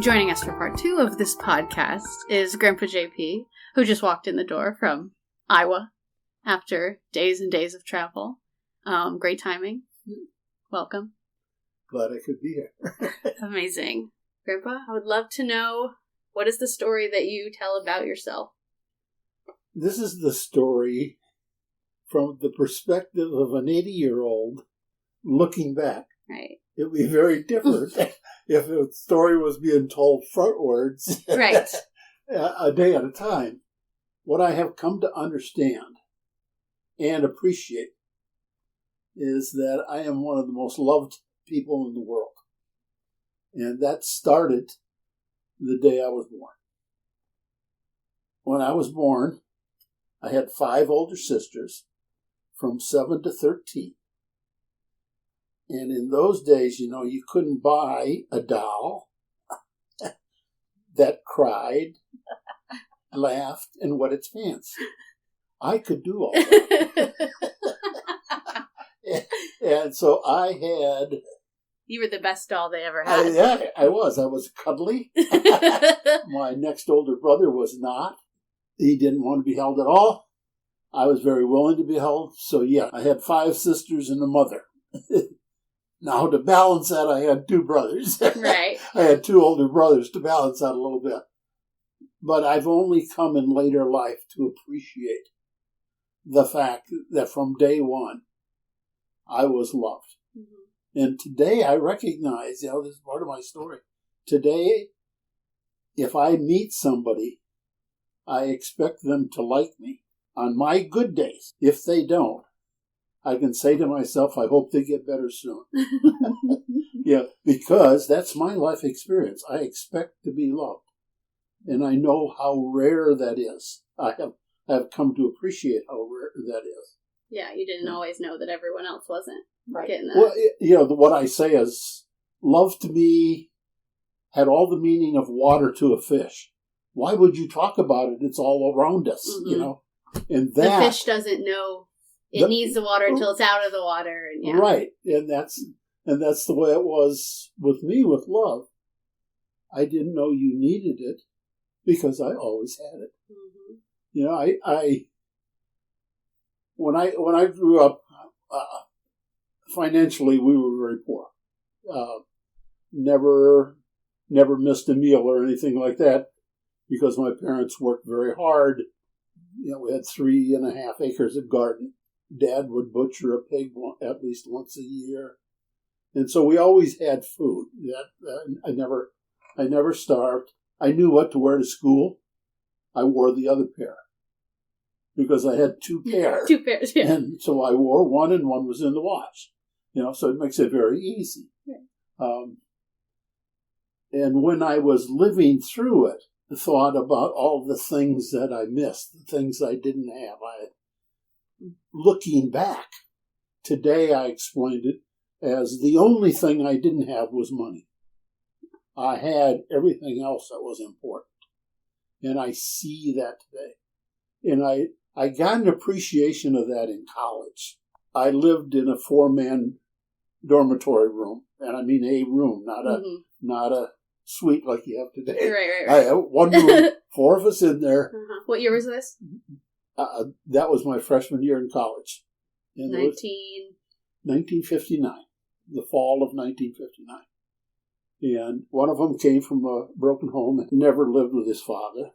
Joining us for part 2 of this podcast is Grandpa JP, who just walked in the door from Iowa after days and days of travel. Great timing. Welcome. Glad I could be here. Amazing. Grandpa, I would love to know, what is the story that you tell about yourself? This is the story from the perspective of an 80-year-old looking back. Right. It would be very different if the story was being told frontwards, right, a day at a time. What I have come to understand and appreciate is that I am one of the most loved people in the world. And that started the day I was born. When I was born, I had 5 older sisters from 7 to 13. And in those days, you couldn't buy a doll that cried, laughed, and wet its pants. I could do all that. and so I had... You were the best doll they ever had. I was. I was cuddly. My next older brother was not. He didn't want to be held at all. I was very willing to be held. So, yeah, I had 5 sisters and a mother. Now, to balance that, I had 2 brothers. Right. I had 2 older brothers to balance that a little bit. But I've only come in later life to appreciate the fact that from day one, I was loved. Mm-hmm. And today I recognize, this is part of my story. Today, if I meet somebody, I expect them to like me on my good days. If they don't, I can say to myself, I hope they get better soon. Because that's my life experience. I expect to be loved. And I know how rare that is. I have come to appreciate how rare that is. Yeah, you didn't always know that everyone else wasn't getting that. Well, what I say is, love to me had all the meaning of water to a fish. Why would you talk about it? It's all around us, mm-hmm. And that... The fish doesn't know it needs the water until it's out of the water. And, yeah. Right. And that's the way it was with me with love. I didn't know you needed it because I always had it. Mm-hmm. When I grew up, financially we were very poor. Never missed a meal or anything like that because my parents worked very hard. We had 3.5 acres of garden. Dad would butcher a pig at least once a year. And so we always had food. I never starved. I knew what to wear to school. I wore the other pair because I had 2 pairs. 2 pairs, yeah. And so I wore one and one was in the wash. So it makes it very easy. Yeah. And when I was living through it, I thought about all the things that I missed, the things I didn't have. Looking back, today I explained it as the only thing I didn't have was money. I had everything else that was important. And I see that today. And I got an appreciation of that in college. I lived in a 4-man dormitory room. And I mean a room, not a suite like you have today. Right. I have one room, 4 of us in there. Uh-huh. What year was this? That was my freshman year in college. 1959. The fall of 1959. And one of them came from a broken home and never lived with his father.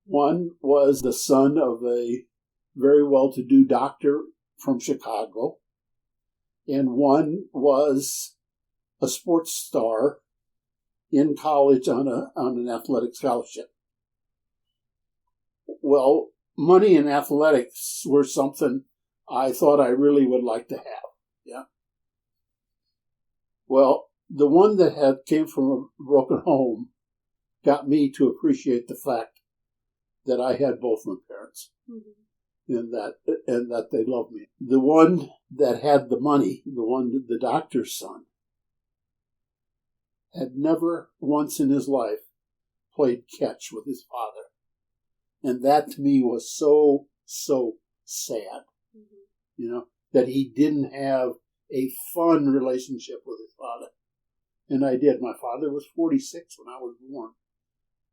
One was the son of a very well-to-do doctor from Chicago. And one was a sports star in college on an athletic scholarship. Well, money and athletics were something I thought I really would like to have. Yeah. Well, the one that came from a broken home got me to appreciate the fact that I had both my parents, mm-hmm. and that they loved me. The one that had the money, the doctor's son, had never once in his life played catch with his father. And that to me was so sad, mm-hmm. That he didn't have a fun relationship with his father. And I did. My father was 46 when I was born.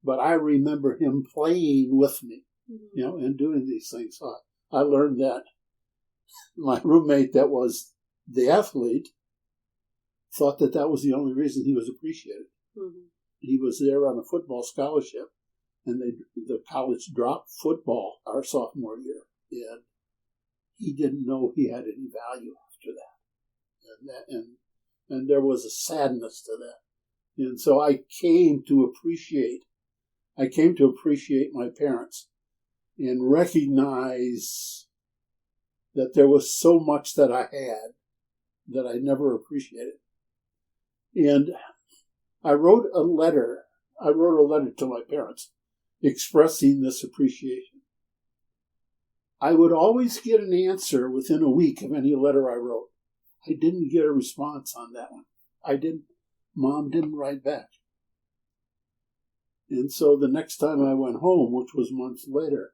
But I remember him playing with me, and doing these things. So I learned that my roommate that was the athlete thought that was the only reason he was appreciated. Mm-hmm. He was there on a football scholarship, and the college dropped football our sophomore year, and he didn't know he had any value after that. And there was a sadness to that. And so I came to appreciate my parents and recognize that there was so much that I had that I never appreciated. And I wrote a letter to my parents expressing this appreciation. I would always get an answer within a week of any letter I wrote. I didn't get a response on that one. Mom didn't write back. And so the next time I went home, which was months later,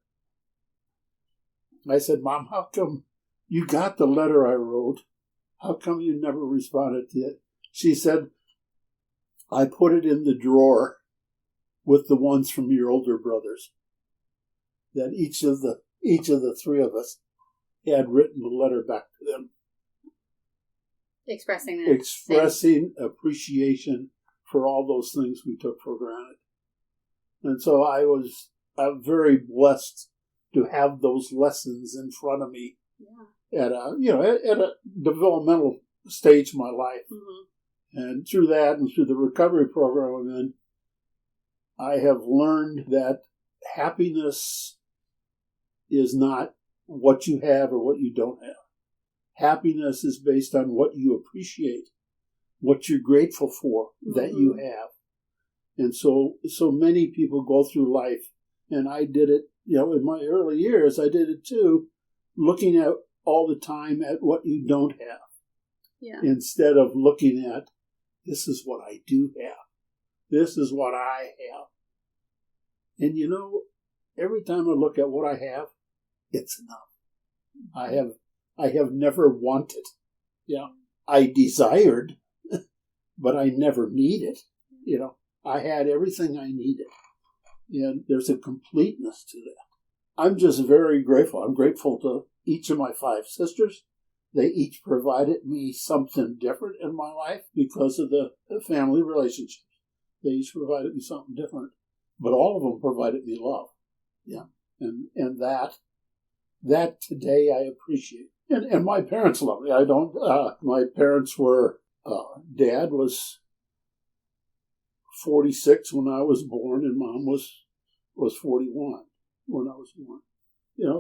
I said, Mom, how come you got the letter I wrote? How come you never responded to it? She said, I put it in the drawer with the ones from your older brothers. That each of the three of us had written a letter back to them. Expressing appreciation for all those things we took for granted. And so I'm very blessed to have those lessons in front of me at a developmental stage of my life. Mm-hmm. And through that and through the recovery program I'm in, I have learned that happiness is not what you have or what you don't have. Happiness is based on what you appreciate, what you're grateful for that you have. And so many people go through life, and I did it, in my early years, I did it too, looking at all the time at what you don't have, instead of looking at, this is what I do have. This is what I have. And every time I look at what I have, it's enough. I have never wanted. I desired, but I never needed. I had everything I needed. And there's a completeness to that. I'm just very grateful. I'm grateful to each of my 5 sisters. They each provided me something different in my life because of the family relationships. They each provided me something different. But all of them provided me love. And that today I appreciate. And my parents love me. My parents were, Dad was 46 when I was born, and Mom was 41 when I was born.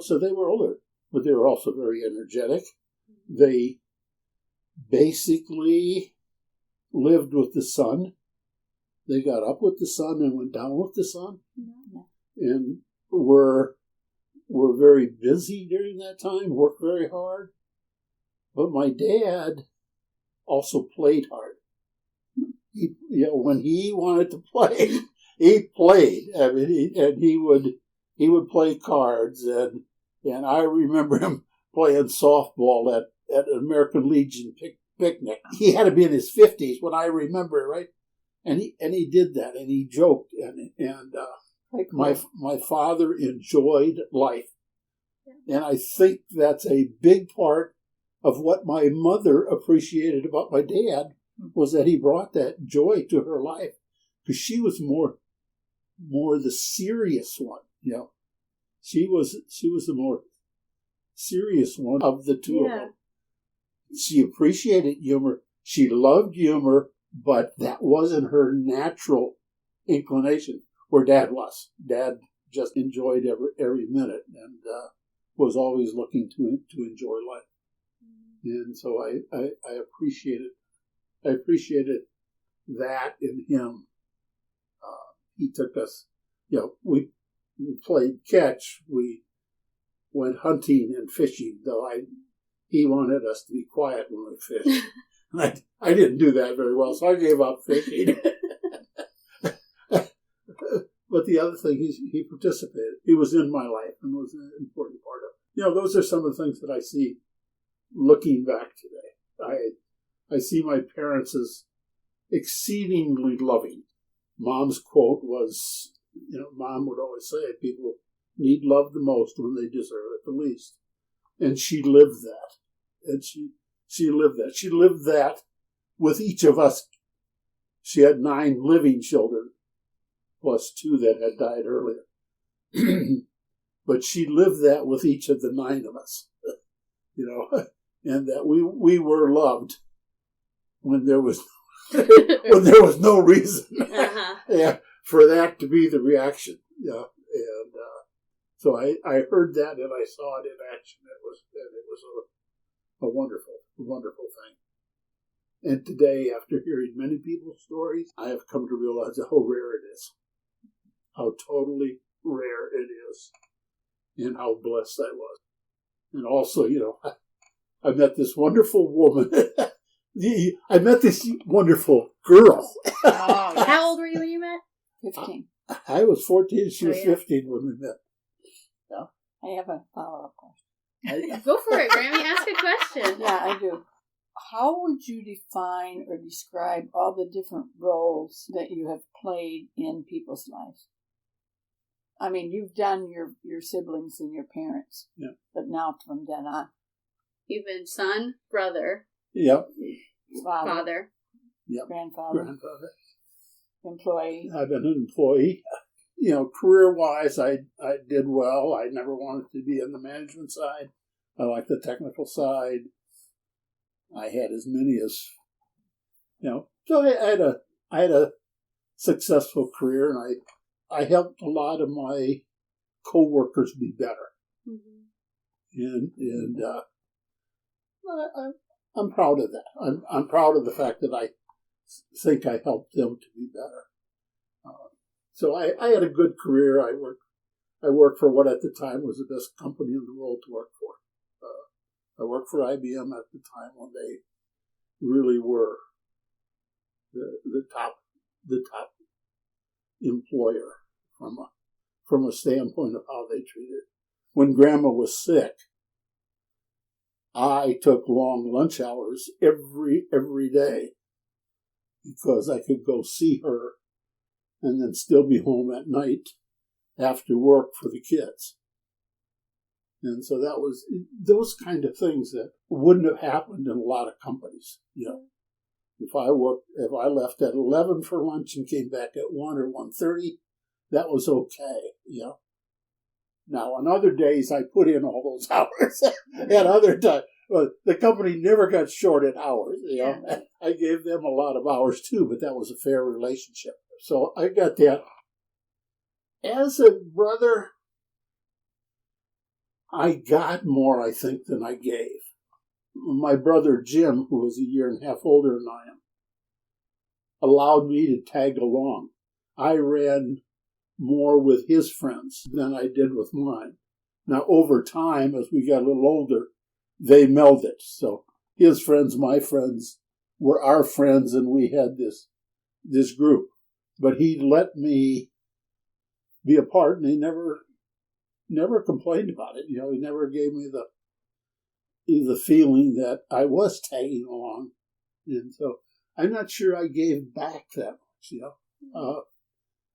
So they were older, but they were also very energetic. They basically lived with the sun. They got up with the sun and went down with the sun. And were very busy during that time, worked very hard. But my dad also played hard. When he wanted to play, he played. I mean, he would play cards, and I remember him playing softball at an American Legion picnic. He had to be in his 50s when I remember it, right? And he did that, and he joked, and my father enjoyed life, and I think that's a big part of what my mother appreciated about my dad, was that he brought that joy to her life, because she was more the serious one. She was the more serious one of the two of them. She appreciated humor. She loved humor, but that wasn't her natural inclination, where Dad was. Dad just enjoyed every minute and was always looking to enjoy life. And so I appreciated that in him. He took us, we played catch. We went hunting and fishing, though he wanted us to be quiet when we fished. I didn't do that very well, so I gave up fishing. But the other thing, he participated. He was in my life and was an important part of it. Those are some of the things that I see looking back today. I see my parents exceedingly loving. Mom's quote was, Mom would always say, people need love the most when they deserve it the least. And she lived that. And she lived that. She lived that with each of us. She had 9 living children, plus 2 that had died earlier. But she lived that with each of the 9 of us, and that we were loved when there was no reason for that to be the reaction. Yeah, and so I heard that and I saw it in action. It was a wonderful, wonderful thing. And today, after hearing many people's stories, I have come to realize how rare it is, how totally rare it is, and how blessed I was. And also, I met this wonderful woman. I met this wonderful girl. Oh, how old were you when you met? 15. I was 14. She was 15 when we met. Yeah. I have a follow-up question. Go for it, Grammie. Ask a question. Yeah, I do. How would you define or describe all the different roles that you have played in people's lives? I mean, you've done your siblings and your parents, but now from then on. You've been son, brother, Yep. father, Yep. Grandfather, employee. I've been an employee. Career-wise, I did well. I never wanted to be on the management side. I like the technical side. I had as many as, so I had a successful career, and I helped a lot of my co-workers be better. Mm-hmm. And I'm proud of that. I'm proud of the fact that I think I helped them to be better. So I had a good career. I worked for what at the time was the best company in the world to work for. I worked for IBM at the time when they really were the top employer from a standpoint of how they treated. When Grandma was sick, I took long lunch hours every day because I could go see her and then still be home at night after work for the kids. And so that was those kind of things that wouldn't have happened in a lot of companies. If I left at 11 for lunch and came back at 1 or 1:30, that was okay. Now on other days I put in all those hours. At other times, the company never got short at hours. I gave them a lot of hours too, but that was a fair relationship. So I got that. As a brother, I got more, I think, than I gave. My brother Jim, who was a year and a half older than I am, allowed me to tag along. I ran more with his friends than I did with mine. Now, over time, as we got a little older, they melded. So his friends, my friends, were our friends, and we had this group. But he let me be a part, and he never complained about it. He never gave me the feeling that I was tagging along. And so I'm not sure I gave back that much,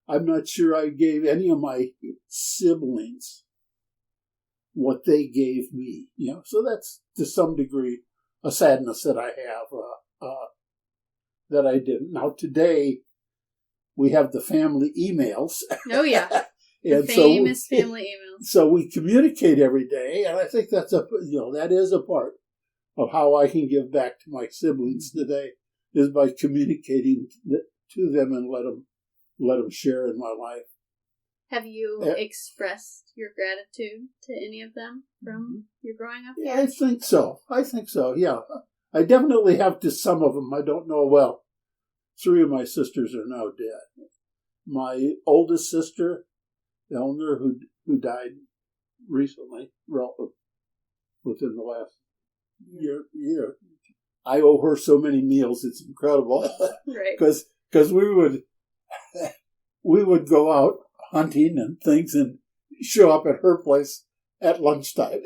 I'm not sure I gave any of my siblings what they gave me, So that's, to some degree, a sadness that I have, that I didn't. Now, today, we have the family emails. Oh, yeah. The And famous family emails. So we communicate every day, and I think that's that is a part of how I can give back to my siblings today, is by communicating to them and let them share in my life. Have you expressed your gratitude to any of them from your growing up? Yeah, I think so. Yeah, I definitely have to some of them. I don't know well. 3 of my sisters are now dead. My oldest sister, Eleanor, who died recently, within the last year. I owe her so many meals; it's incredible. Right. Because we would go out hunting and things, and show up at her place at lunchtime,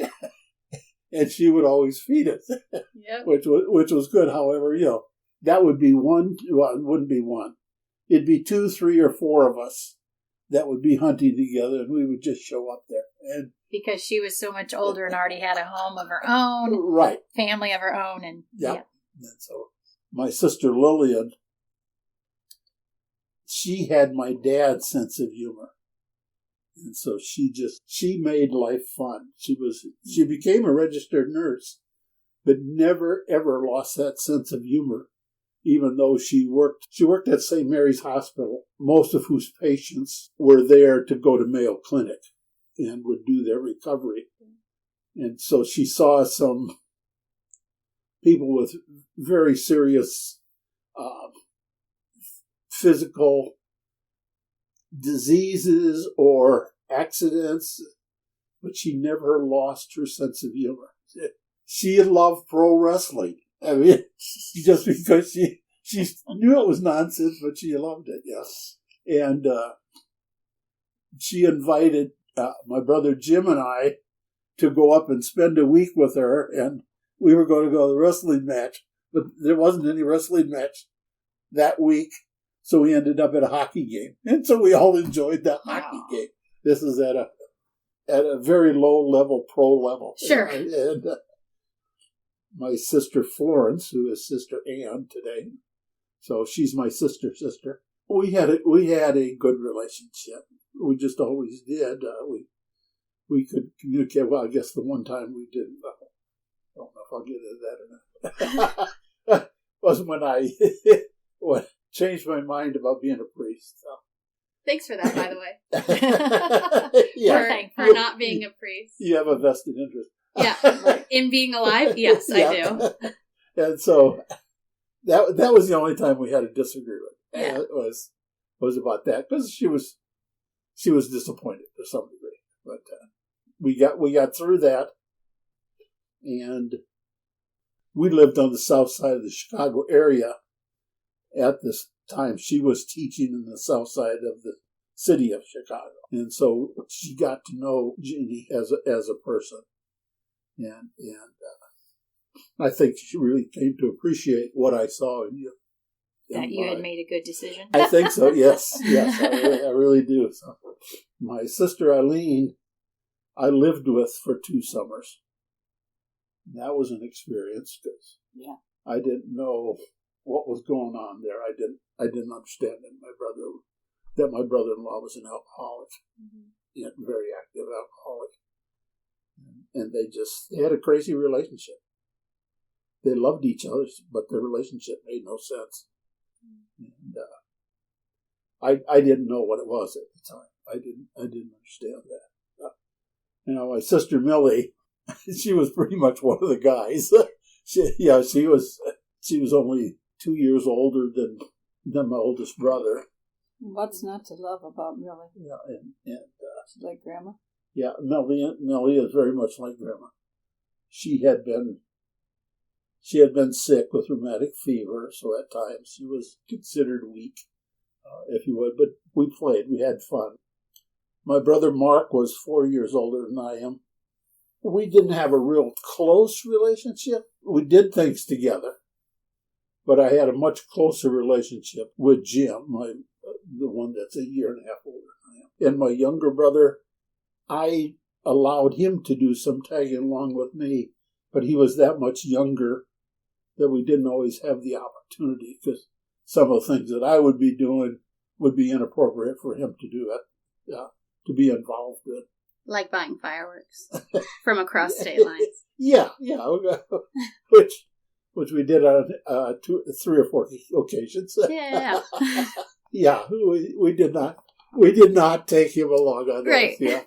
and she would always feed us. Yep. which was good. However, that would be one. Well, it wouldn't be one. It'd be 2, 3, or 4 of us that would be hunting together, and we would just show up there. And because she was so much older and already had a home of her own, right, family of her own, and yeah. And so my sister Lillian, she had my dad's sense of humor, and so she made life fun. She became a registered nurse, but never ever lost that sense of humor. Even though she worked at St. Mary's Hospital, most of whose patients were there to go to Mayo Clinic and would do their recovery. And so she saw some people with very serious physical diseases or accidents, but she never lost her sense of humor. She loved pro wrestling. I mean, just because she knew it was nonsense, but she loved it, yes. And she invited my brother Jim and I to go up and spend a week with her, and we were going to go to the wrestling match, but there wasn't any wrestling match that week, so we ended up at a hockey game. And so we all enjoyed that hockey game. This is at a very low level, pro level. Sure. And my sister Florence, who is Sister Ann today, so she's my sister. We had a good relationship. We just always did. We could communicate. Well, I guess the one time we didn't. I don't know if I'll get into that or not. Was when I changed my mind about being a priest. So. Thanks for that, by the way. Yeah. For not being a priest. You have a vested interest. Yeah, in being alive, yes, yeah. I do. And so that was the only time we had a disagreement. Yeah. And it was about that because she was disappointed to some degree, but we got through that, and we lived on the south side of the Chicago area at this time. She was teaching in the south side of the city of Chicago, and so she got to know Jeannie as a person. And I think she really came to appreciate what I saw in you. That you had made a good decision. I think so. Yes, I really do. So, my sister Eileen, I lived with for 2 summers. And that was an experience because I didn't know what was going on there. I didn't understand that my brother-in-law was an alcoholic, and very active alcoholic. And they had a crazy relationship. They loved each other, but their relationship made no sense. And I didn't know what it was at the time. I didn't understand that. My sister Millie, she was pretty much one of the guys. She was only 2 years older than my oldest brother. What's not to love about Millie? Yeah, and she's like Grandma. Yeah, Millie is very much like Grandma. She had been sick with rheumatic fever, so at times she was considered weak, if you would. But we played, we had fun. My brother Mark was 4 years older than I am. We didn't have a real close relationship. We did things together, but I had a much closer relationship with Jim, the one that's a year and a half older than I am. And my younger brother, I allowed him to do some tagging along with me, but he was that much younger that we didn't always have the opportunity because some of the things that I would be doing would be inappropriate for him to do it, to be involved in. Like buying fireworks from across state lines. Yeah, which we did on 3 or 4 occasions. Yeah. Yeah, we did not take him along on that. Right. Yeah.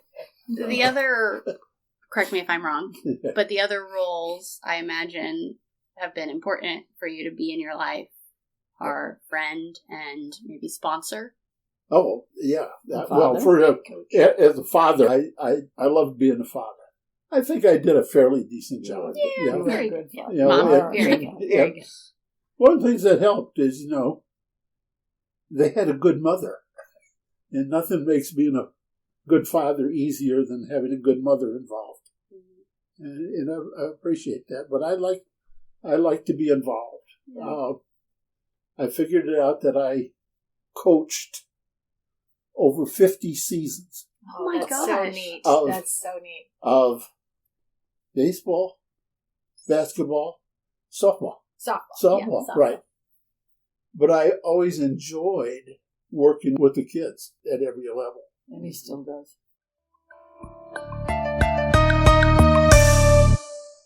The other, correct me if I'm wrong, but the other roles I imagine have been important for you to be in your life are friend and maybe sponsor. Oh, yeah. Well, as a father, I loved being a father. I think I did a fairly decent job. Yeah, very good. Mom, very good. Very good. One of the things that helped is, they had a good mother. And nothing makes being a good father easier than having a good mother involved. And I appreciate that. But I like to be involved. Yeah. I figured it out that I coached over 50 seasons. Oh my that's gosh. so neat. Of- That's so neat. Of baseball, basketball, softball. Softball. Yeah, Right. But I always enjoyed working with the kids at every level. And he still does.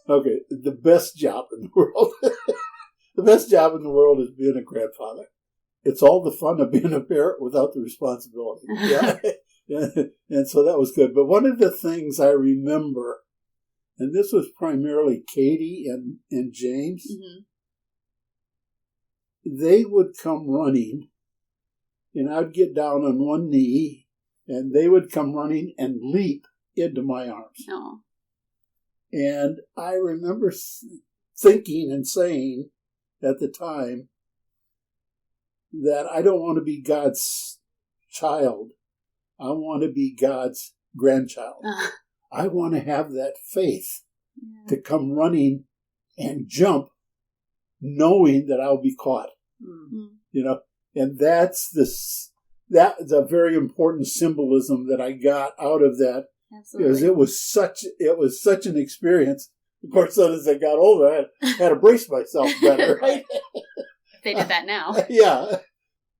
Okay, the best job in the world. The best job in the world is being a grandfather. It's all the fun of being a parent without the responsibility. Yeah. And so that was good. But one of the things I remember, and this was primarily Katie and James, they would come running, and I'd get down on one knee, and they would come running and leap into my arms. Oh. And I remember thinking and saying at the time that I don't want to be God's child. I want to be God's grandchild. I want to have that faith to come running and jump knowing that I'll be caught. You know, and that's a very important symbolism that I got out of that. Absolutely. Because it was such an experience. Of course, then as I got older, I had to brace myself better. Right? They did that now. Yeah.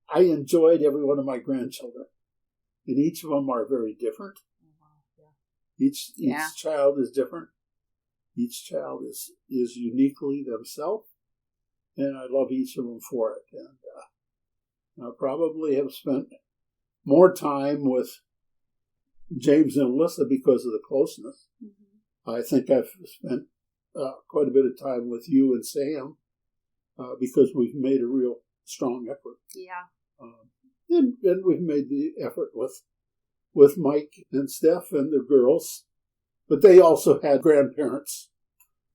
I enjoyed every one of my grandchildren. And each of them are very different. Each child is different. Each child is uniquely themselves. And I love each of them for it. And I probably have spent more time with James and Alyssa because of the closeness. I think I've spent quite a bit of time with you and Sam because we've made a real strong effort. Yeah. And we've made the effort with Mike and Steph and the girls. But they also had grandparents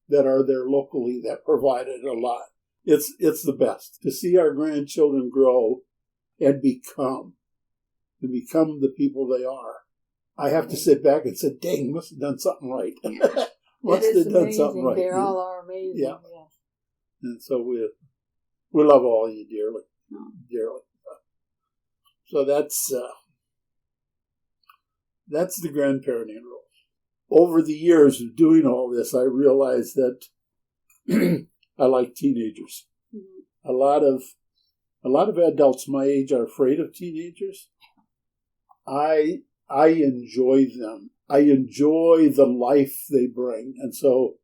that are there locally that provided a lot. It's the best to see our grandchildren grow and become the people they are. I have to sit back and say, dang, must have done something right. Must have done something right. They all are amazing. Yeah. And so we love all of you dearly. Dearly. So that's the grandparenting role. Over the years of doing all this, I realized that I like teenagers. A lot of adults my age are afraid of teenagers. I enjoy them. I enjoy the life they bring. And so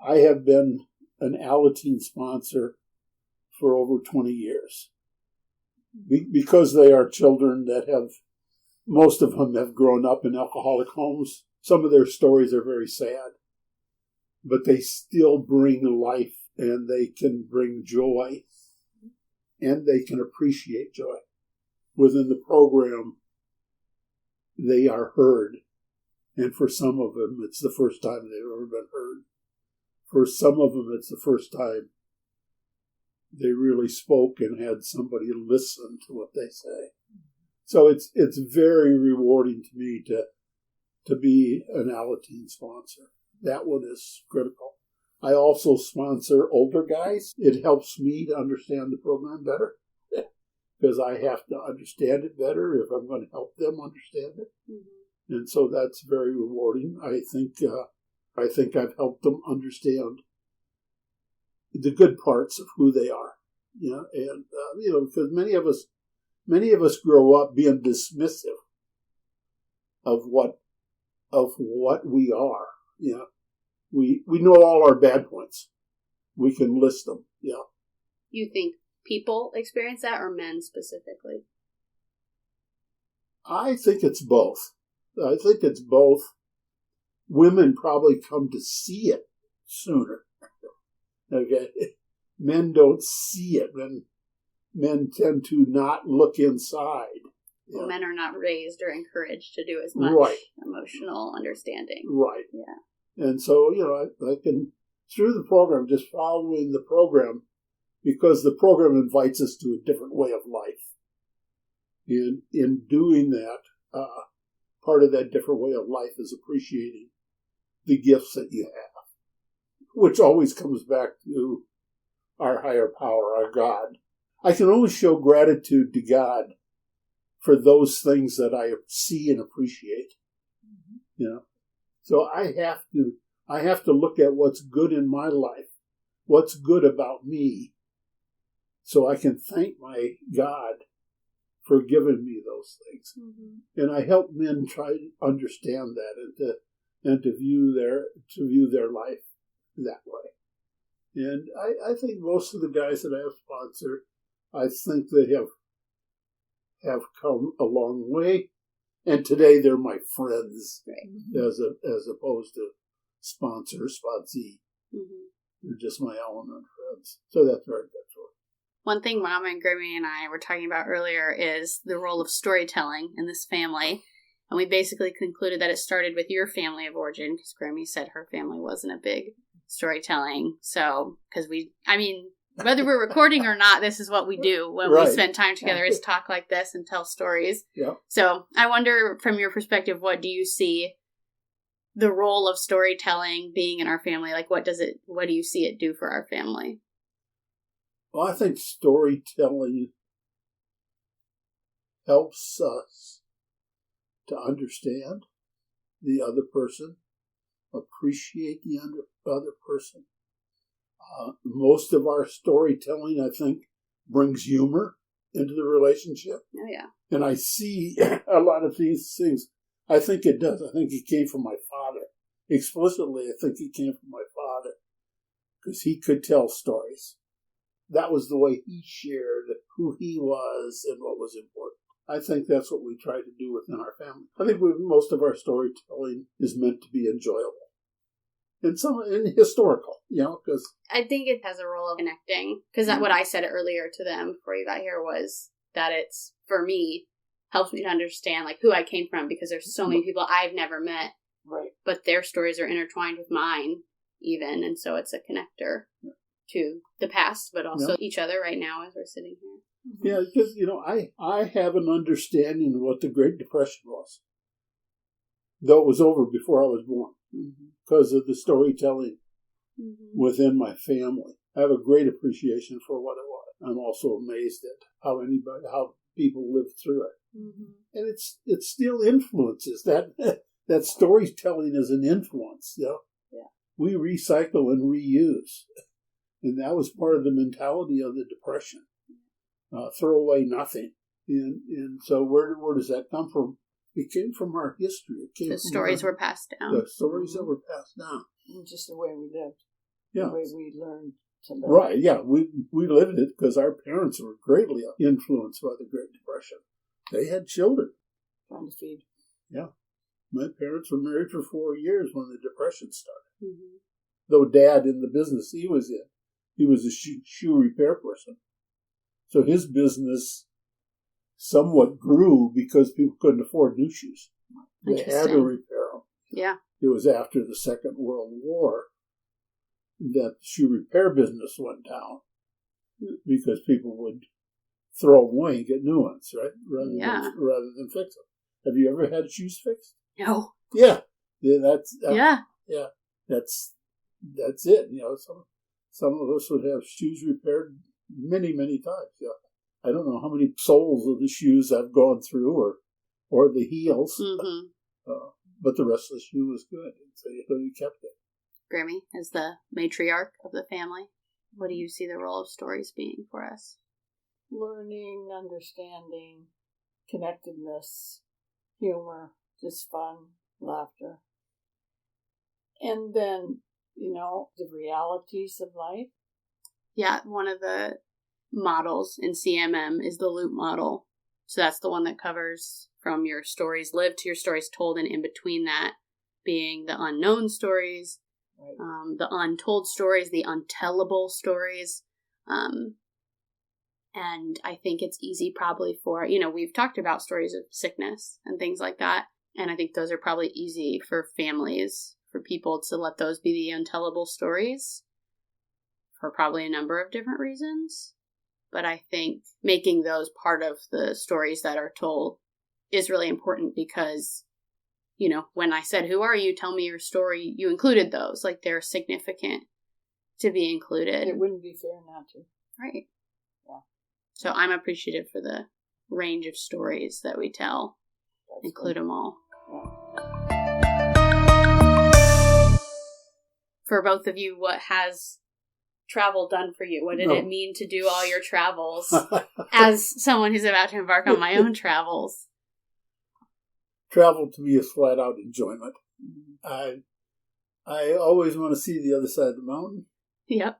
I have been an Alateen sponsor for over 20 years. Because they are children that most of them have grown up in alcoholic homes. Some of their stories are very sad. But they still bring life, and they can bring joy, and they can appreciate joy. Within the program, they are heard. And for some of them, it's the first time they've ever been heard. For some of them, it's the first time they really spoke and had somebody listen to what they say. So it's very rewarding to me to be an Alateen sponsor. That one is critical. I also sponsor older guys. It helps me to understand the program better because I have to understand it better if I'm going to help them understand it. And so that's very rewarding. I think I've helped them understand the good parts of who they are. And because many of us grow up being dismissive of what we are. We know all our bad points. We can list them. Yeah. You think people experience that, or men specifically? I think it's both. Women probably come to see it sooner. Okay. Men don't see it. Men tend to not look inside. Well, men are not raised or encouraged to do as much emotional understanding. Right. Yeah. And so, I can, through the program, just following the program, because the program invites us to a different way of life. And in doing that, part of that different way of life is appreciating the gifts that you have, which always comes back to our higher power, our God. I can only show gratitude to God for those things that I see and appreciate. You know, so I have to look at what's good in my life, what's good about me, so I can thank my God for giving me those things. And I help men try to understand that and to view their life that way. And I think most of the guys that I have sponsored, I think they have come a long way. And today they're my friends, as opposed to sponsee. They're just my element friends. So that's very good for them. One thing Mama and Grammie and I were talking about earlier is the role of storytelling in this family. And we basically concluded that it started with your family of origin, because Grammie said her family wasn't a big storytelling. So, whether we're recording or not, this is what we do when we spend time together, is talk like this and tell stories. Yeah. So I wonder, from your perspective, what do you see the role of storytelling being in our family? Like, what do you see it do for our family? Well, I think storytelling helps us to understand the other person, appreciate the other person. Most of our storytelling, I think, brings humor into the relationship. Oh, yeah. And I see a lot of these things. I think it does. I think it came from my father. Explicitly, I think it came from my father, because he could tell stories. That was the way he shared who he was and what was important. I think that's what we try to do within our family. I think most of our storytelling is meant to be enjoyable. And historical, because I think it has a role of connecting, because what I said earlier to them before you got here was that it's, for me, helps me to understand like who I came from, because there's so many people I've never met, but their stories are intertwined with mine even, and so it's a connector to the past, but also each other right now as we're sitting here. Yeah, because I have an understanding of what the Great Depression was, though it was over before I was born. Because of the storytelling within my family. I have a great appreciation for what it was. I'm also amazed at how people lived through it. And it still influences. That storytelling is an influence. Yeah. We recycle and reuse. And that was part of the mentality of the Depression. Throw away nothing. And so where does that come from? It came from our history. It came the stories were passed down. The stories that were passed down. Just the way we lived. Yeah. The way we learned to live. Right, yeah. We lived it because our parents were greatly influenced by the Great Depression. They had children. Trying to feed. Yeah. My parents were married for 4 years when the Depression started. Though Dad, in the business he was in, he was a shoe repair person. So his business somewhat grew because people couldn't afford new shoes. They had to repair them. Yeah. It was after the Second World War that the shoe repair business went down because people would throw them away and get new ones, right? Rather than fix them. Have you ever had shoes fixed? No. Yeah. That's it. Some of us would have shoes repaired many, many times. Yeah. I don't know how many soles of the shoes I've gone through or the heels, but the rest of the shoe was good, so you kept it. Grammie, as the matriarch of the family, what do you see the role of stories being for us? Learning, understanding, connectedness, humor, just fun, laughter. And then, the realities of life. Yeah, one of the models in CMM is the loop model. So that's the one that covers from your stories lived to your stories told, and in between that being the unknown stories, the untold stories, the untellable stories. And I think it's easy probably for, we've talked about stories of sickness and things like that. And I think those are probably easy for families, for people to let those be the untellable stories for probably a number of different reasons. But I think making those part of the stories that are told is really important because, when I said, "Who are you? Tell me your story," you included those. Like, they're significant to be included. It wouldn't be fair not to. Right. Yeah. So I'm appreciative for the range of stories that we tell. Include them all. For both of you, what has travel done for you? What did it mean to do all your travels as someone who's about to embark on my own travels? Travel to me is flat out enjoyment. I always want to see the other side of the mountain. Yep.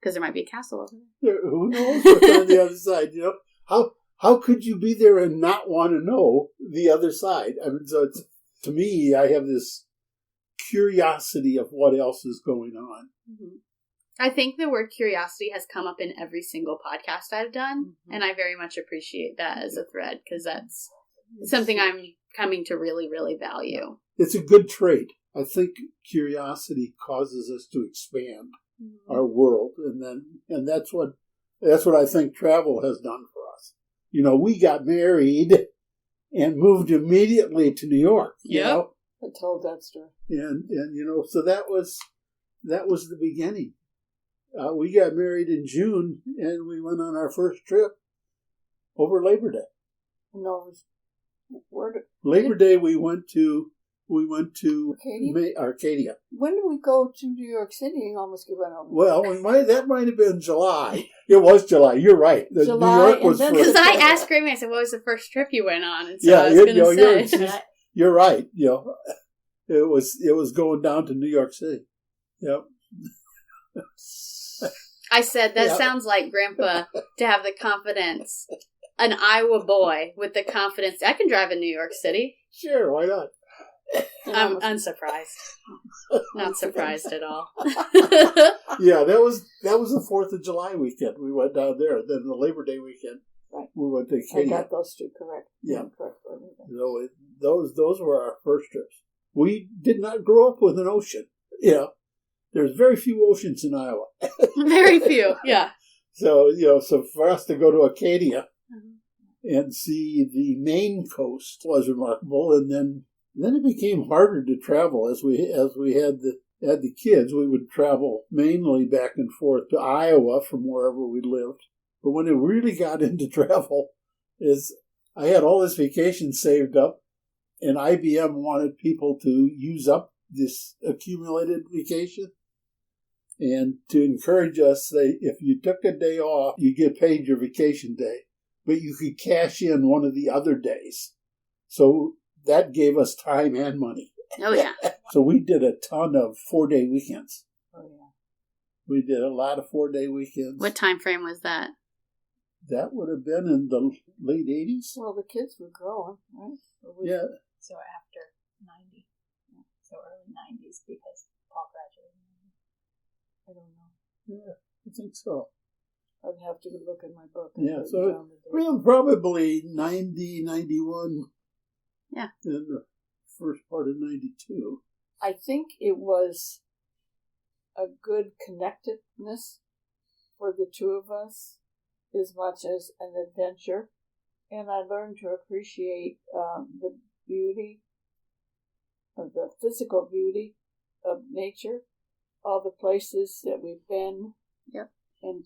Because there might be a castle over there. Who knows what's on the other side? How could you be there and not want to know the other side? I mean, so to me, I have this curiosity of what else is going on. Mm-hmm. I think the word curiosity has come up in every single podcast I've done, and I very much appreciate that as a thread, because that's something I'm coming to really, really value. It's a good trait. I think curiosity causes us to expand our world, and that's what I think travel has done for us. We got married and moved immediately to New York. Yep. I told that story. And so that was the beginning. We got married in June, and we went on our first trip over Labor Day. No, Labor Day we went to Arcadia. When did we go to New York City? You almost get run over. Well, that might have been July. It was July. You're right. July, New York was first. Because I asked Grammie, I said, "What was the first trip you went on?" And so I was going to say, you're right. It was going down to New York City. Yep. I said, that sounds like Grandpa to have the confidence. An Iowa boy with the confidence. I can drive in New York City. Sure, why not? I'm unsurprised. Not surprised at all. Yeah, that was the 4th of July weekend. We went down there. Then the Labor Day weekend, right. We went to Acadia. I got those two correct. Yeah. Correct. So those were our first trips. We did not grow up with an ocean. There's very few oceans in Iowa. Very few, yeah. So for us to go to Acadia and see the Maine coast was remarkable, and then it became harder to travel as we had the kids. We would travel mainly back and forth to Iowa from wherever we lived. But when it really got into travel, I had all this vacation saved up, and IBM wanted people to use up this accumulated vacation. And to encourage us, if you took a day off, you get paid your vacation day, but you could cash in one of the other days. So that gave us time and money. Oh, yeah. So we did a ton of 4-day weekends. Oh, yeah. We did a lot of 4-day weekends. What time frame was that? That would have been in the late 80s. Well, the kids were growing, right? Yeah. So after 90. So early 90s, because Paul graduated. I don't know. Yeah, I think so. I'd have to look in my book. Yeah, so probably 90, 91. Yeah. And the first part of 92. I think it was a good connectedness for the two of us as much as an adventure. And I learned to appreciate the beauty, of the physical beauty of nature, all the places that we've been. Yep. And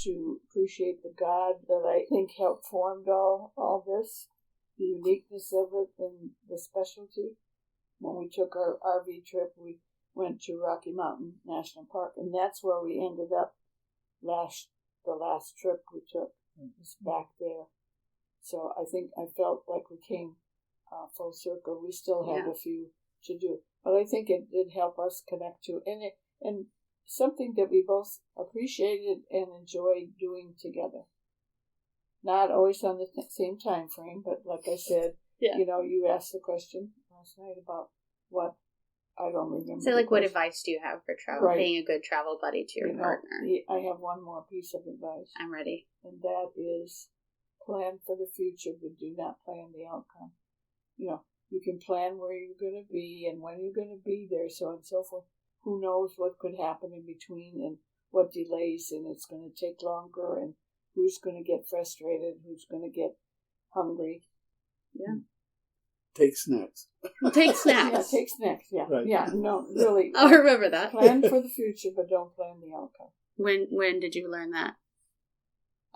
to appreciate the God that I think helped formed all this, the uniqueness of it and the specialty. When we took our RV trip, we went to Rocky Mountain National Park, and that's where we ended up the last trip we took was back there. So I think I felt like we came full circle. We still have a few to do, but I think it did help us connect to and something that we both appreciated and enjoyed doing together. Not always on the same time frame, but like I said, you asked the question last night about what I don't remember. So, what advice do you have for travel? Right. Being a good travel buddy to your partner. I have one more piece of advice. I'm ready. And that is plan for the future, but do not plan the outcome. You can plan where you're going to be and when you're going to be there, so on and so forth. Who knows what could happen in between and what delays, and it's going to take longer, and who's going to get frustrated, who's going to get hungry. Yeah. Take snacks. Take snacks. Yeah, take snacks, yeah. Right. Yeah, no, really. I'll remember that. Plan for the future, but don't plan the outcome. When did you learn that?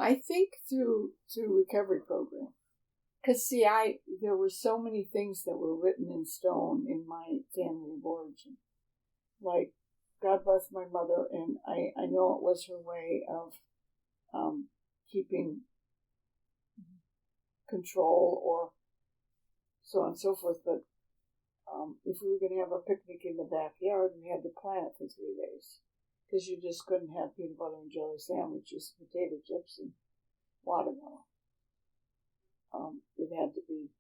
I think through recovery program. Because, see, there were so many things that were written in stone in my family of origin. Like, God bless my mother, and I know it was her way of keeping control or so on and so forth. But if we were going to have a picnic in the backyard, we had to plan it for 3 days. Because you just couldn't have peanut butter and jelly sandwiches, potato chips, and watermelon. It had to be,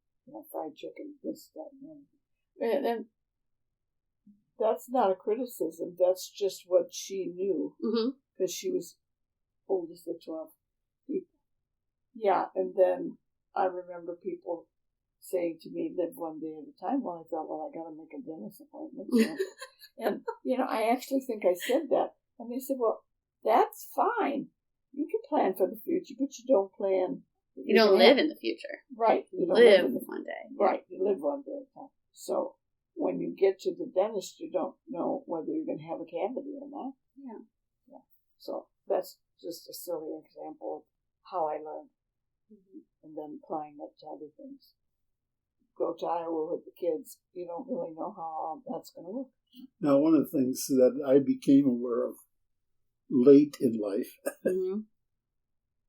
fried chicken, this, that, and then. And that's not a criticism. That's just what she knew. Because she was oldest of 12 people. Yeah, and then I remember people saying to me, live one day at a time. Well, I thought, I got to make a dentist appointment. And, I actually think I said that. And they said, well, that's fine. You can plan for the future, but you don't plan. You don't live in the future. Right. You don't live one day. Right. You live one day at a time. So when you get to the dentist, you don't know whether you're going to have a cavity or not. Yeah. So that's just a silly example of how I learned. And then applying that to other things. Go to Iowa with the kids. You don't really know how that's going to work. Now, one of the things that I became aware of late in life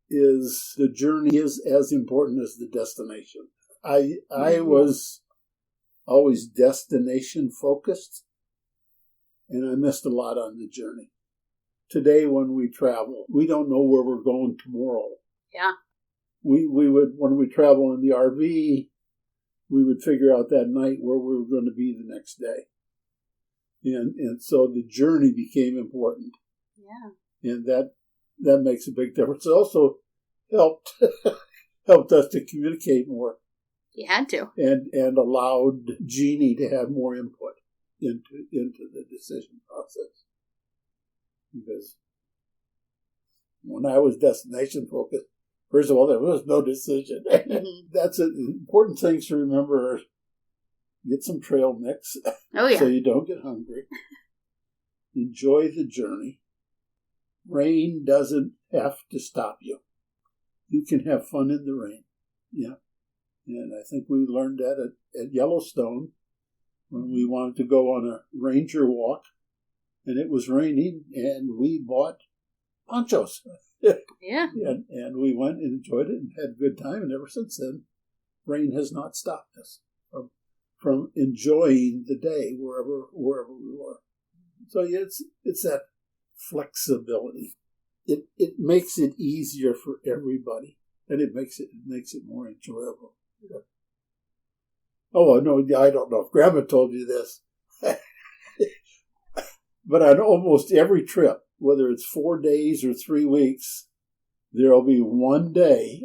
is the journey is as important as the destination. I was always destination focused, and I missed a lot on the journey. Today, when we travel, we don't know where we're going tomorrow. Yeah. We would, when we travel in the RV, we would figure out that night where we were going to be the next day. And so the journey became important. Yeah. And that makes a big difference. It also helped us to communicate more. You had to. And allowed Jeannie to have more input into the decision process. Because when I was destination focused, first of all, there was no decision. That's it. Important things to remember are get some trail mix. Oh, yeah. So you don't get hungry. Enjoy the journey. Rain doesn't have to stop you. You can have fun in the rain. Yeah. And I think we learned that at Yellowstone when we wanted to go on a ranger walk. And it was raining, and we bought ponchos. Yeah. And we went and enjoyed it and had a good time. And ever since then, rain has not stopped us from enjoying the day wherever we were. So yeah, it's that flexibility. It makes it easier for everybody, and it makes it more enjoyable. Oh, no, I don't know if Grandma told you this, but on almost every trip, whether it's 4 days or 3 weeks, there'll be one day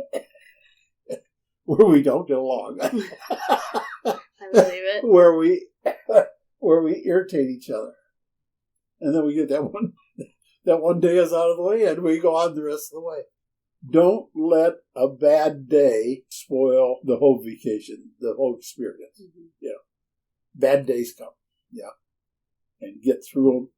where we don't get along. I believe it. where we irritate each other, and then we get that one day is out of the way, and we go on the rest of the way. Don't let a bad day spoil the whole vacation, the whole experience. Yeah, bad days come. Yeah, and get through them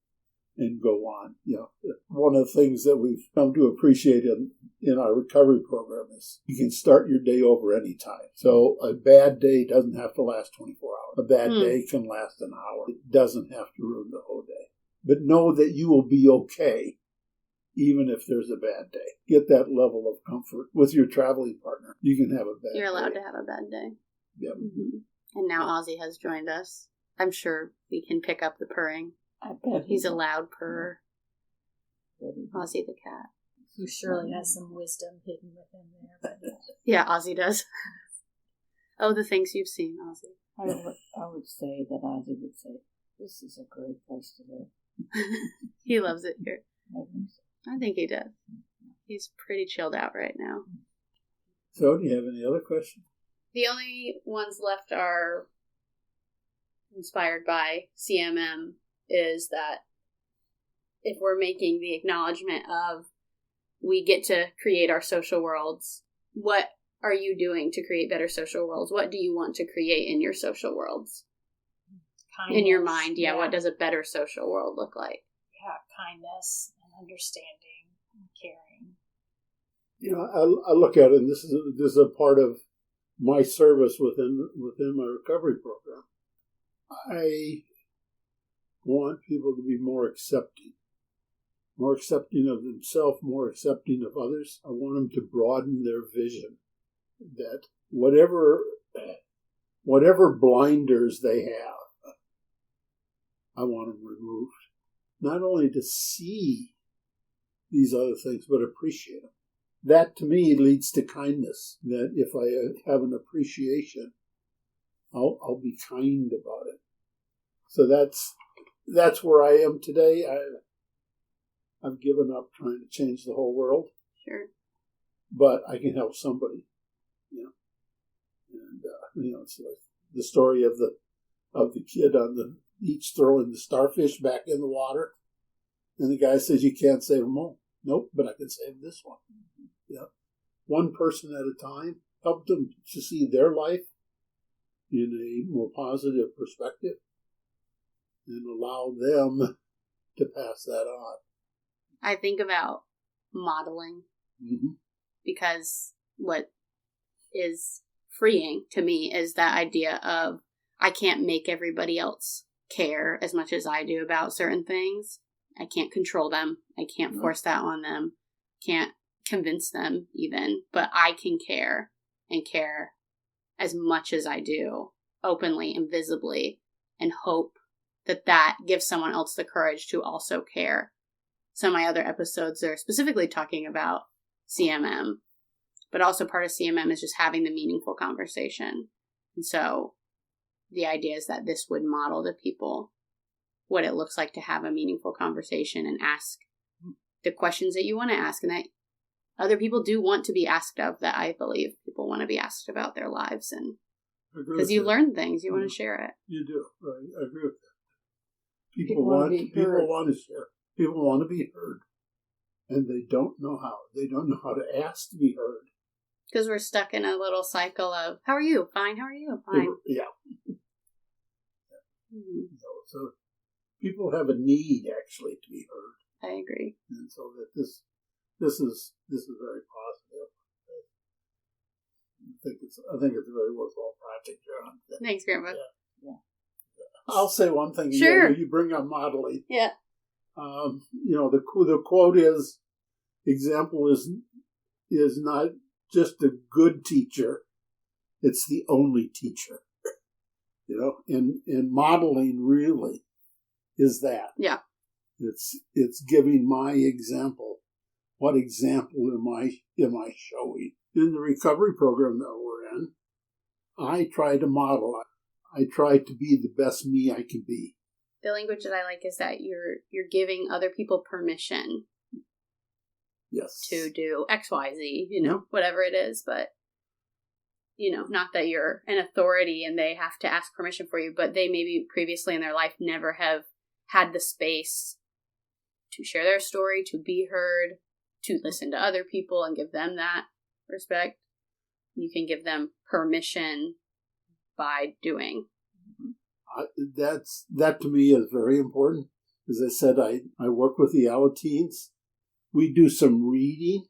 and go on. Yeah, one of the things that we've come to appreciate in our recovery program is you can start your day over anytime. So a bad day doesn't have to last 24 hours. A bad day can last an hour. It doesn't have to ruin the whole day. But know that you will be okay, even if there's a bad day. Get that level of comfort with your traveling partner. You can have a bad day. You're allowed to have a bad day. Yep. And now Ozzy has joined us. I'm sure we can pick up the purring. I bet he's a loud purrer. Ozzy the cat. Who surely has some wisdom hidden within there. But yeah, Ozzy does. Oh, the things you've seen, Ozzy. I would say that Ozzy would say, this is a great place to live. He loves it here. I think so. I think he does. He's pretty chilled out right now. So, do you have any other questions? The only ones left are inspired by CMM is that if we're making the acknowledgement of we get to create our social worlds, what are you doing to create better social worlds? What do you want to create in your social worlds? Kindness. In your mind, yeah. What does a better social world look like? Yeah, kindness and understanding and caring. I look at it, and this is a part of my service within my recovery program. I want people to be more accepting of themselves, more accepting of others. I want them to broaden their vision, that whatever blinders they have, I want them removed. Not only to see these other things, but appreciate them. That, to me, leads to kindness. That if I have an appreciation, I'll be kind about it. So that's where I am today. I've given up trying to change the whole world. Sure. But I can help somebody. And it's like the story of the kid on the beach throwing the starfish back in the water, and the guy says, "You can't save them all." Nope, but I can save this one. Yeah, one person at a time. Help them to see their life in a more positive perspective, and allow them to pass that on. I think about modeling, because what is freeing to me is that idea of I can't make everybody else care as much as I do about certain things. I can't control them. I can't force that on them. Can't convince them even. But I can care, and care as much as I do, openly and visibly, and hope that gives someone else the courage to also care. Some of my other episodes are specifically talking about CMM, but also part of CMM is just having the meaningful conversation. And so the idea is that this would model to people what it looks like to have a meaningful conversation and ask the questions that you want to ask, and that other people do want to be asked of, that I believe people want to be asked about their lives. And because you learn things, you want to share it. You do. I agree with that. People want to share. People want to be heard. And they don't know how. They don't know how to ask to be heard. Because we're stuck in a little cycle of, how are you? Fine. How are you? Fine. Yeah. So people have a need, actually, to be heard. I agree. And so that this is very positive. I think it's a very worthwhile project, John. Thanks, Grandpa. Yeah. I'll say one thing. Sure. You bring up modeling. Yeah. The quote is, example is not just a good teacher, it's the only teacher. And modeling really is that. Yeah. It's giving my example. What example am I showing? In the recovery program that we're in, I try to model. I try to be the best me I can be. The language that I like is that you're giving other people permission. Yes. To do X, Y, Z, whatever it is, but not that you're an authority and they have to ask permission for you, but they maybe previously in their life never have had the space to share their story, to be heard, to listen to other people and give them that respect. You can give them permission by doing. That to me is very important. As I said, I work with the ALA teens. We do some reading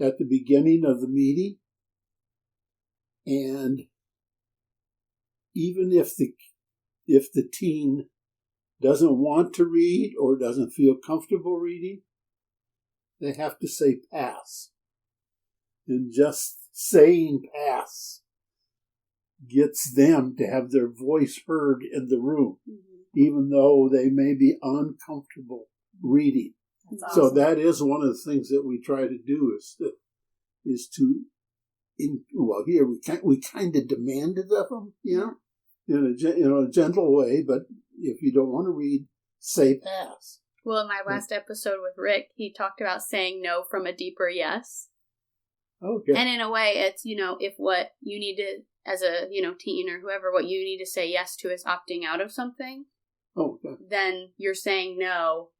at the beginning of the meeting. And even if the teen doesn't want to read or doesn't feel comfortable reading, they have to say pass. And just saying pass gets them to have their voice heard in the room, even though they may be uncomfortable reading. That's awesome. So that is one of the things that we try to do is to here we kind of demand it of them, in a gentle way. But if you don't want to read, say pass. Well, in my last episode with Rick, he talked about saying no from a deeper yes. Okay. And in a way, it's if what you need to, as a teen or whoever, what you need to say yes to is opting out of something. Okay. Then you're saying no,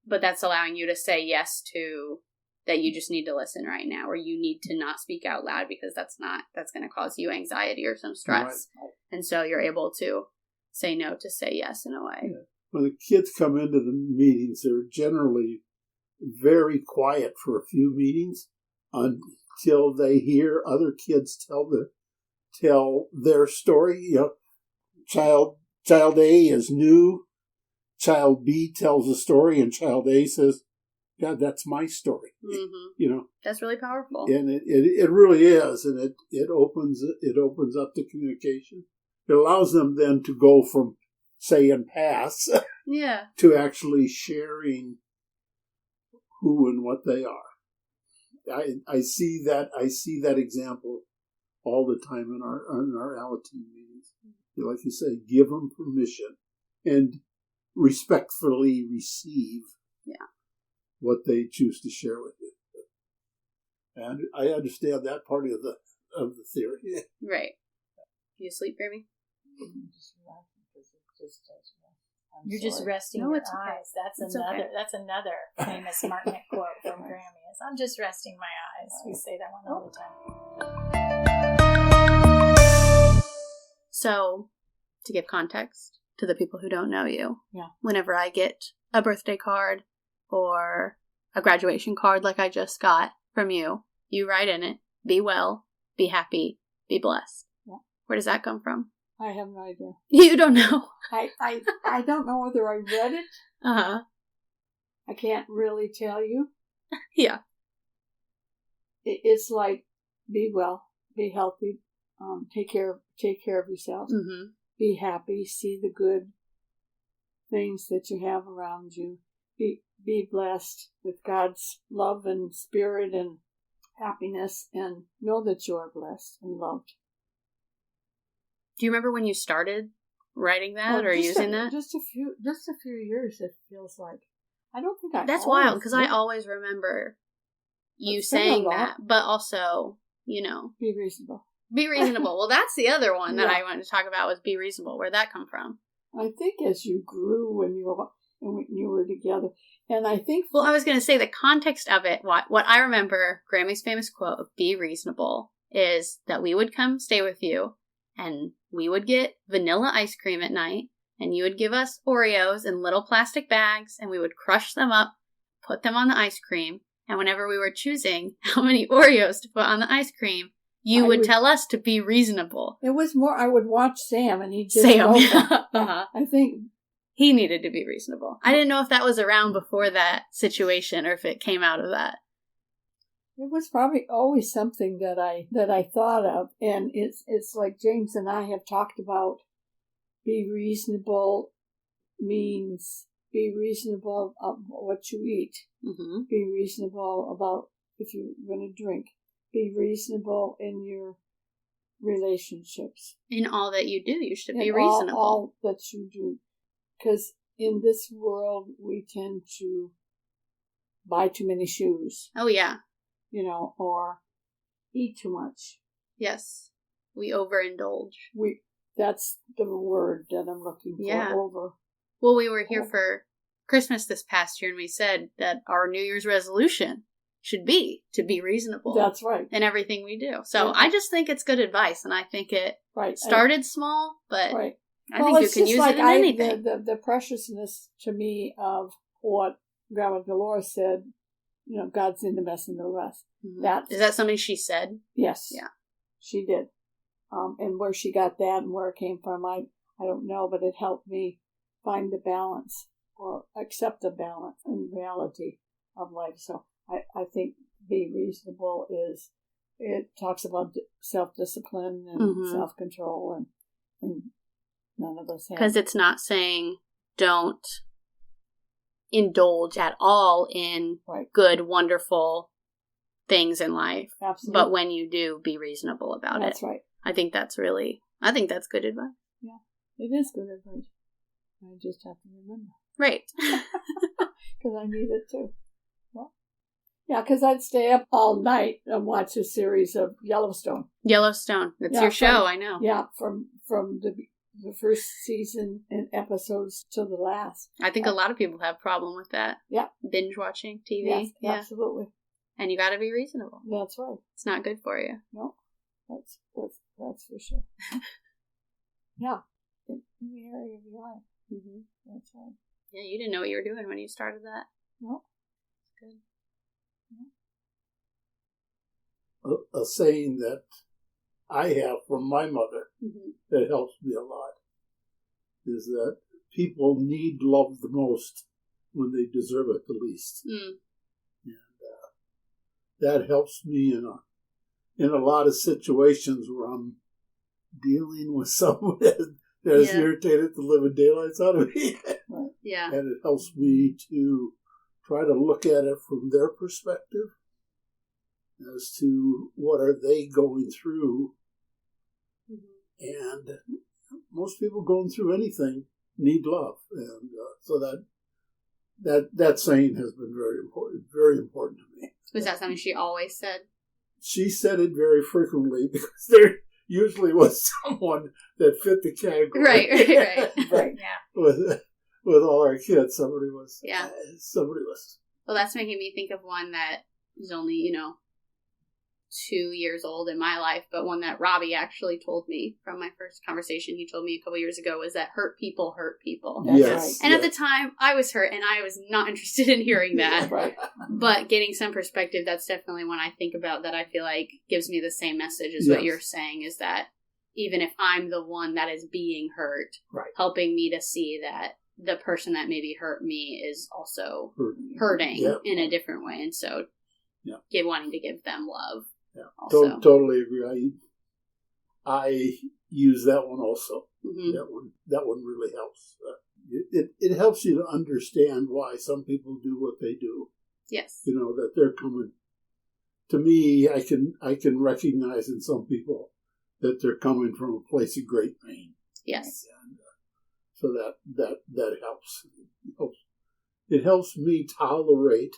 but that's allowing you to say yes to that you just need to listen right now, or you need to not speak out loud because that's going to cause you anxiety or some stress. Right. And so you're able to say no to say yes in a way. Yeah. When the kids come into the meetings, they're generally very quiet for a few meetings, until they hear other kids tell their story. Child A is new. Child B tells a story, and child A says, "God, that's my story." Mm-hmm. That's really powerful, and it really is, and it opens up the communication. It allows them then to go from say and pass, to actually sharing who and what they are. I see that example all the time in our Alateen meetings. Like you say, give them permission and respectfully receive what they choose to share with you. And I understand that part of the theory. Right. You asleep, Grammie? I'm just relaxing because it just does rest. You're just resting your eyes. Okay. That's another famous Martinet quote from Grammie is, "I'm just resting my eyes." We say that one all the time. So, to give context to the people who don't know you, whenever I get a birthday card or a graduation card like I just got from you, you write in it, "Be well, be happy, be blessed." Yeah. Where does that come from? I have no idea. You don't know? I don't know whether I read it. Uh-huh. I can't really tell you. Yeah. It's like, be well, be healthy, take care of yourself, be happy, see the good things that you have around you, be blessed with God's love and spirit and happiness, and know that you are blessed and loved. Do you remember when you started writing that or using that? Just a few years, it feels like. I don't think That's wild, because I always remember you saying that, but also, be reasonable. Be reasonable. Well, that's the other one that I wanted to talk about, was be reasonable. Where'd that come from? I think as you grew when you were together, and I think... Well, I was going to say the context of it, what I remember, Grammie's famous quote of "be reasonable," is that we would come stay with you, and we would get vanilla ice cream at night, and you would give us Oreos in little plastic bags, and we would crush them up, put them on the ice cream, and whenever we were choosing how many Oreos to put on the ice cream, you would tell us to be reasonable. It was more, I would watch Sam, and he'd just I think he needed to be reasonable. I didn't know if that was around before that situation or if it came out of that. It was probably always something that I thought of, and it's like James and I have talked about. Be reasonable means be reasonable about what you eat. Mm-hmm. Be reasonable about if you're going to drink. Be reasonable in your relationships. In all that you do, you should be reasonable. All that you do, because in this world we tend to buy too many shoes. Oh yeah. Or eat too much. Yes. We overindulge. That's the word that I'm looking for. Yeah. Over. Well, we were here for Christmas this past year, and we said that our New Year's resolution should be to be reasonable. That's right. In everything we do. So I just think it's good advice, and I think it started small, but I think you can use it in anything. The preciousness to me of what Grandma Dolores said, God's in the mess and the rest. Mm-hmm. Is that something she said? Yes. Yeah. She did. And where she got that and where it came from, I don't know, but it helped me find the balance or accept the balance and reality of life. So I think be reasonable it talks about self-discipline and self-control, and none of us have. Because it's not saying don't indulge at all in good, wonderful things in life. Absolutely. But when you do, be reasonable about it. That's right. I think that's good advice. Yeah, it is good advice. I just have to remember. Right. Because I need it too. Yeah, because I'd stay up all night and watch a series of Yellowstone. Yellowstone. That's your show, I know. Yeah, from the first season and episodes to the last. I think a lot of people have a problem with that. Yeah. Binge watching TV. Yes, yeah. Absolutely. And you got to be reasonable. That's right. It's not good for you. No, that's for sure. Yeah, in the area of your life. Mm-hmm. That's right. Yeah, you didn't know what you were doing when you started that. No. Good. a saying that I have from my mother that helps me a lot, is that people need love the most when they deserve it the least. And that helps me in a lot of situations where I'm dealing with someone that is irritated the living daylights out of me. Yeah. And it helps me to try to look at it from their perspective as to what are they going through. And most people going through anything need love. And so that saying has been very important to me. Was that something she always said? She said it very frequently because there usually was someone that fit the category. Right. Yeah. With all our kids, somebody was. Well, that's making me think of one that is only, 2 years old in my life, but one that Robbie actually told me from my first conversation. He told me a couple years ago was that hurt people hurt people. Yes. And at the time, I was hurt, and I was not interested in hearing that. But getting some perspective, that's definitely one I think about that I feel like gives me the same message as what you're saying, is that even if I'm the one that is being hurt, helping me to see that the person that maybe hurt me is also hurting in a different way. And so wanting to give them love. Yeah, totally agree. I use that one also. That one really helps. It helps you to understand why some people do what they do. Yes, that they're coming. To me, I can recognize in some people that they're coming from a place of great pain. Yes, and so that helps. It helps me tolerate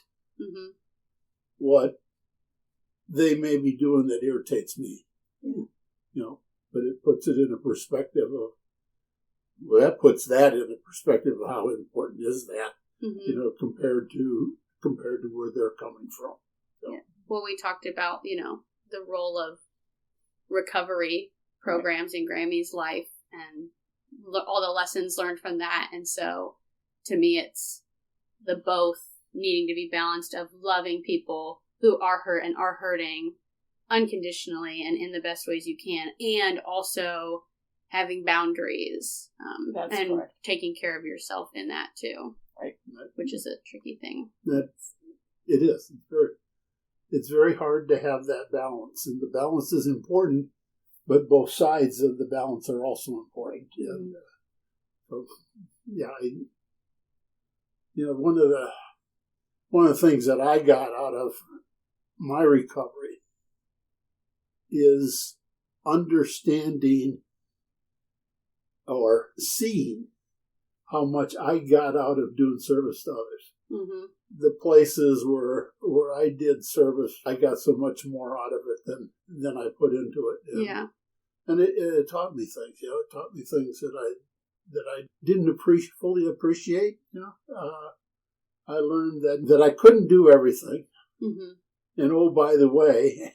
what they may be doing that irritates me. But it puts it in a perspective of, that puts that in a perspective of how important is that, compared to where they're coming from. So. Yeah. Well, we talked about, the role of recovery programs in Grammie's life and all the lessons learned from that. And so to me, it's the both needing to be balanced of loving people who are hurt and are hurting unconditionally and in the best ways you can, and also having boundaries and taking care of yourself in that too, which is a tricky thing. It is. It's very hard to have that balance, and the balance is important, but both sides of the balance are also important. And, one of the things that I got out of my recovery is understanding or seeing how much I got out of doing service to others. The places where I did service, I got so much more out of it than I put into it. And it taught me things. It taught me things that I didn't fully appreciate. I learned that I couldn't do everything. And oh, by the way,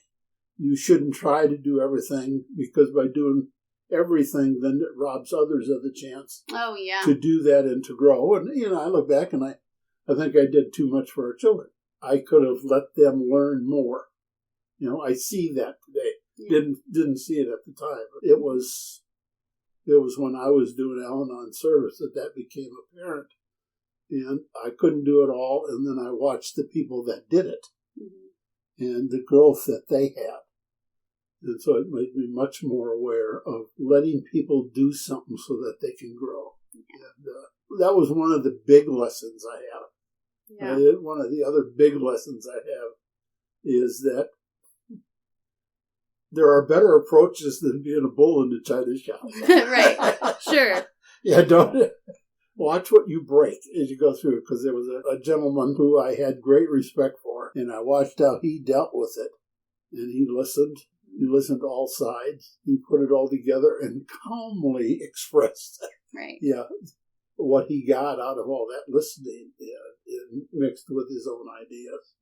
you shouldn't try to do everything, because by doing everything, then it robs others of the chance to do that and to grow. And, I look back and I think I did too much for our children. I could have let them learn more. I see that today. Didn't see it at the time. It was when I was doing Al-Anon service that became apparent. And I couldn't do it all. And then I watched the people that did it and the growth that they had. And so it made me much more aware of letting people do something so that they can grow. And that was one of the big lessons I have. One of the other big lessons I have is that there are better approaches than being a bull in the China shop. Right. Sure. Don't watch what you break as you go through it, because there was a gentleman who I had great respect for, and I watched how he dealt with it. And he listened. He listened to all sides. He put it all together and calmly expressed what he got out of all that listening, and mixed with his own ideas.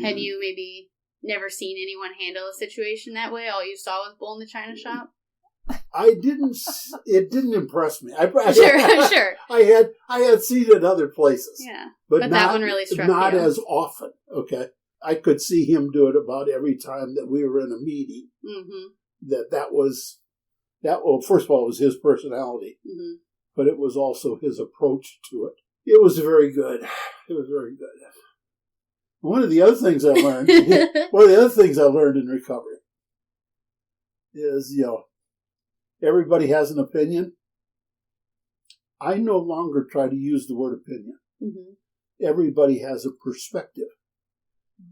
Had you maybe never seen anyone handle a situation that way? All you saw was bull in the China shop? It didn't impress me. Sure. I had seen it other places. Yeah. But that one really struck not you. as often, okay? I could see him do it about every time that we were in a meeting. That was, well, first of all, it was his personality, but it was also his approach to it. It was very good. It was very good. One of the other things I learned, in recovery is, everybody has an opinion. I no longer try to use the word opinion. Everybody has a perspective.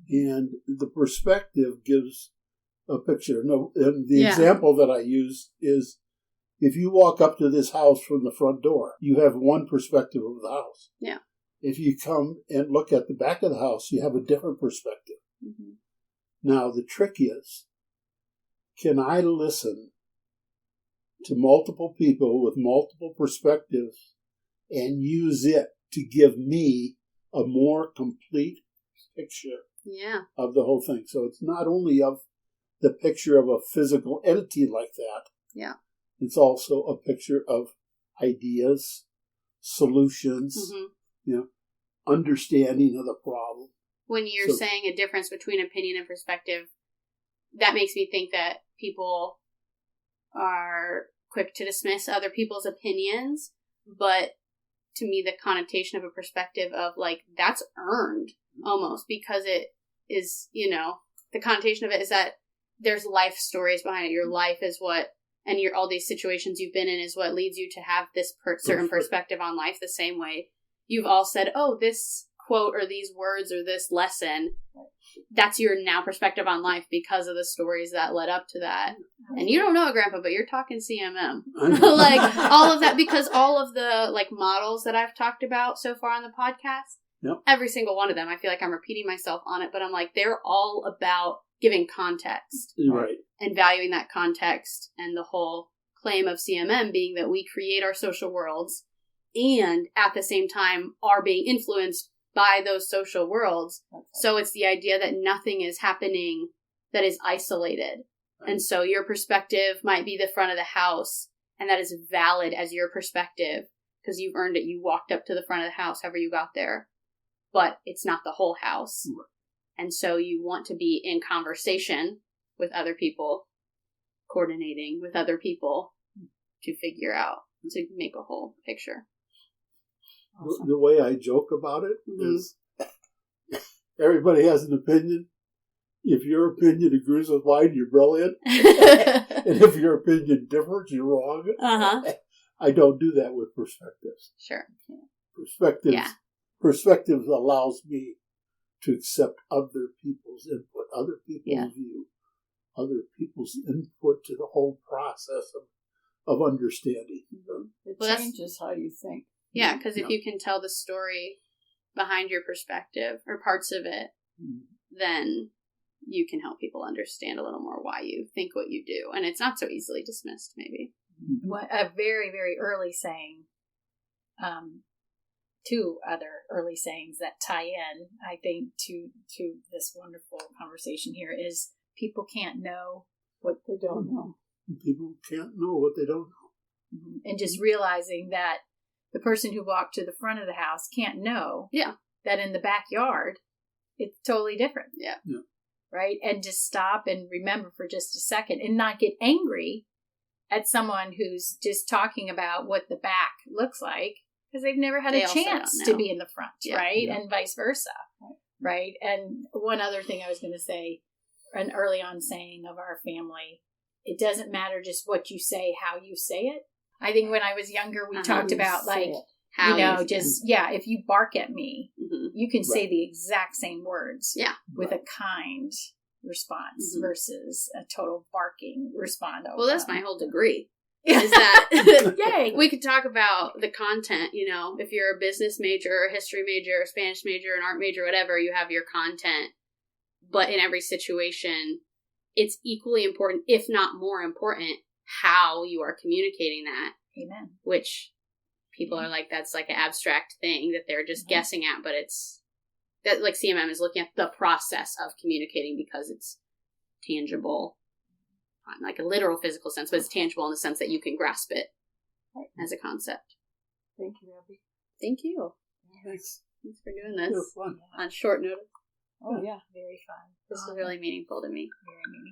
And the perspective gives a picture. And the example that I use is, if you walk up to this house from the front door, you have one perspective of the house. Yeah. If you come and look at the back of the house, you have a different perspective. Now, the trick is, can I listen to multiple people with multiple perspectives and use it to give me a more complete picture of the whole thing? So it's not only of the picture of a physical entity like that. Yeah. It's also a picture of ideas, solutions, understanding of the problem. When you're saying a difference between opinion and perspective, that makes me think that people are quick to dismiss other people's opinions, but to me, the connotation of a perspective of, like, that's earned almost, because it is, the connotation of it is that there's life stories behind it. Your life is what, and all these situations you've been in is what leads you to have this certain perspective on life. The same way you've all said, oh, this quote or these words or this lesson, that's your now perspective on life because of the stories that led up to that. And you don't know it, Grandpa, but you're talking CMM. Like, all of that, because all of the, like, models that I've talked about so far on the podcast, every single one of them, I feel like I'm repeating myself on it, but I'm like, they're all about giving context. Right. And valuing that context, and the whole claim of CMM being that we create our social worlds and at the same time are being influenced by those social worlds. So it's the idea that nothing is happening that is isolated. And so your perspective might be the front of the house, and that is valid as your perspective because you've earned it. You walked up to the front of the house, however you got there, but it's not the whole house. And so you want to be in conversation with other people, coordinating with other people to figure out, to make a whole picture. Awesome. The way I joke about it is everybody has an opinion. If your opinion agrees with mine, you're brilliant. And if your opinion differs, you're wrong. I don't do that with perspectives. Sure. Perspectives allows me to accept other people's input, other people's view, other people's input to the whole process of understanding. It changes how you think. Yeah, because if you can tell the story behind your perspective or parts of it, then you can help people understand a little more why you think what you do. And it's not so easily dismissed, maybe. A very, very early saying, two other early sayings that tie in, I think, to this wonderful conversation here is people can't know what they don't know. People can't know what they don't know. And just realizing that the person who walked to the front of the house can't know that in the backyard, it's totally different. Yeah. Right? And just stop and remember for just a second and not get angry at someone who's just talking about what the back looks like because they've never had a chance to be in the front, right? And vice versa, right? And one other thing I was going to say, an early on saying of our family, it doesn't matter just what you say, how you say it. I think when I was younger, we talked about like, if you bark at me, you can say the exact same words with a kind response versus a total barking response. Well, that's my whole degree. Is that we could talk about the content, if you're a business major, a history major, a Spanish major, an art major, whatever, you have your content. But in every situation, it's equally important, if not more important, how you are communicating that. Amen. Which people are like, that's like an abstract thing that they're just guessing at, but it's that, like, CMM is looking at the process of communicating because it's tangible, like a literal physical sense, but it's tangible in the sense that you can grasp it as a concept. Thank you, Abbie. Thank you. Thanks. Thanks for doing this fun. on short notice. Oh, yeah. Very fun. This was really meaningful to me. Very